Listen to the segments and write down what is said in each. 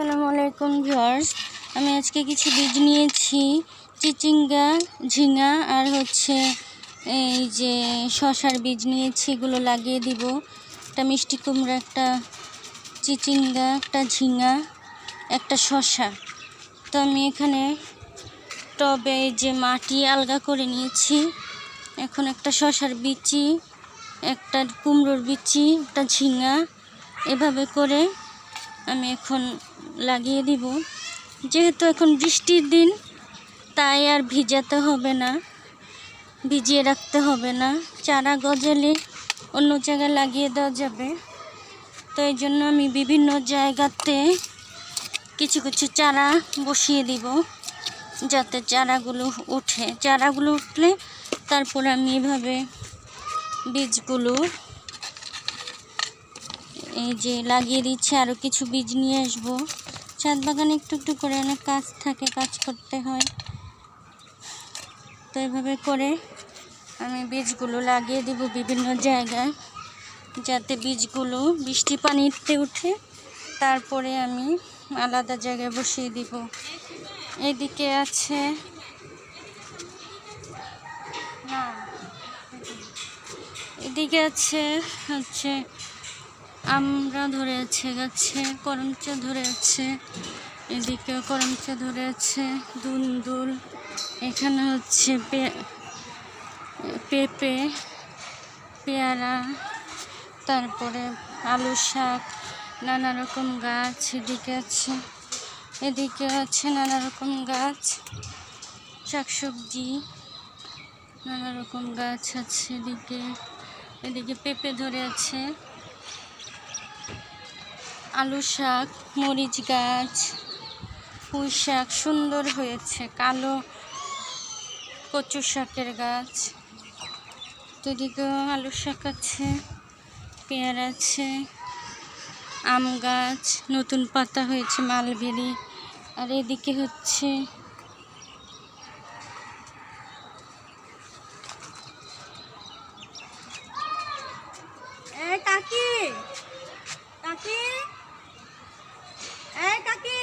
আসসালামু আলাইকুম ভিউয়ার্স, আমি আজকে কিছু বীজ নিয়েছি, চিচিঙ্গা, ঝিঙা আর এই যে শসার বীজ নিয়েছি। এগুলো লাগিয়ে দিব। একটা মিষ্টি কুমড়া, একটা চিচিঙ্গা, একটা ঝিঙা, একটা শসা। তো আমি এখানে টবে এই যে মাটি আলগা করে নিয়েছি। এখন একটা শসার বিচি, একটা কুমড়োর বিচি, একটা ঝিঙা, এভাবে করে আমি এখন লাগিয়ে দিব। যেহেতু এখন বৃষ্টির দিন, তাই আর ভিজাতে হবে না, ভিজিয়ে রাখতে হবে না। চারা গজালে অন্য জায়গায় লাগিয়ে দেওয়া যাবে। তো এই জন্য আমি বিভিন্ন জায়গাতে কিছু কিছু চারা বসিয়ে দিব, যাতে চারাগুলো ওঠে। চারাগুলো উঠলে তারপরে আমি এভাবে বীজগুলো এই যে লাগিয়ে দিচ্ছি। আরও কিছু বীজ নিয়ে আসবো। ছাদ বাগানে একটু একটু করে অনেক কাজ থাকে, কাজ করতে হয়। তো এইভাবে করে আমি বীজগুলো লাগিয়ে দিব বিভিন্ন জায়গায়, যাতে বীজগুলো বৃষ্টি পানিতে উঠে। তারপরে আমি আলাদা জায়গায় বসিয়ে দিব। এদিকে আছে এদিকে আছে আমরা ধরে আছে গাছে, করমচা ধরে আছে। এদিকে করমচা ধরে আছে, দুন্দুল। এখানে পেঁপে, পেয়ারা, তারপরে আলু শাক, নানা রকম গাছ। এদিকে আছে নানা রকম গাছ, শাকসবজি, নানা রকম গাছ আছে। এদিকে পেঁপে ধরে আছে, আলু শাক, মরিচ গাছ, পুঁই শাক সুন্দর হয়েছে, কালো কচু শাকের গাছ। তো এদিকেও আলু শাক আছে, পেয়ারা আছে, আম গাছ, নতুন পাতা হয়েছে, মালবেরি। আর এদিকে কাকি কাকি কাকি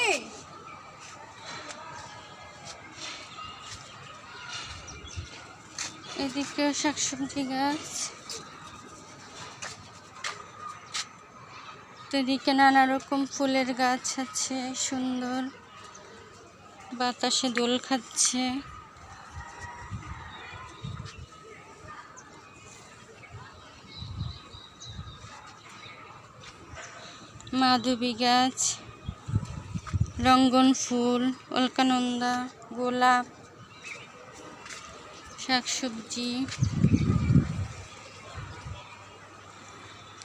এদিকে শাকসবজি গাছ। তো এদিকে নানা রকম ফুলের গাছ আছে, সুন্দর বাতাসে দোল খাচ্ছে। মাধবী গাছ, রঙ্গন ফুল, অলকানন্দা, গোলাপ, শাকসবজি,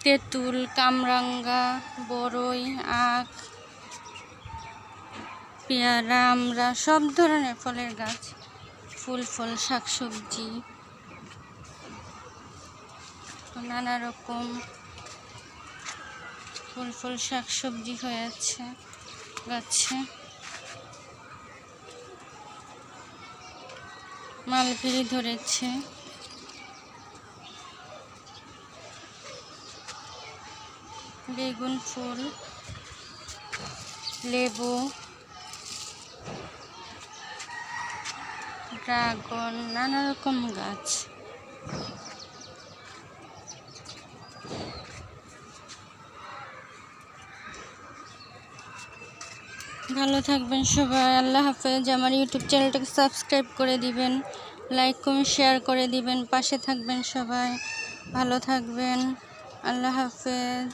তেঁতুল, কামরাঙ্গা, বড়ই, আখ, পেয়ারা, আমড়া, সব ধরনের ফলের গাছ, ফল, শাকসবজি, নানা রকম ফল শাকসবজি হয়েছে গাছে। মালবেরি ধরেছে, বেগুন ফুল, লেবু, ড্রাগন, নানা রকম গাছ। ভালো থাকবেন সবাই, আল্লাহ হাফেজ। আমার ইউটিউব চ্যানেলটাকে সাবস্ক্রাইব করে দিবেন, লাইক কমেন্ট শেয়ার করে দিবেন, পাশে থাকবেন সবাই। ভালো থাকবেন, আল্লাহ হাফেজ।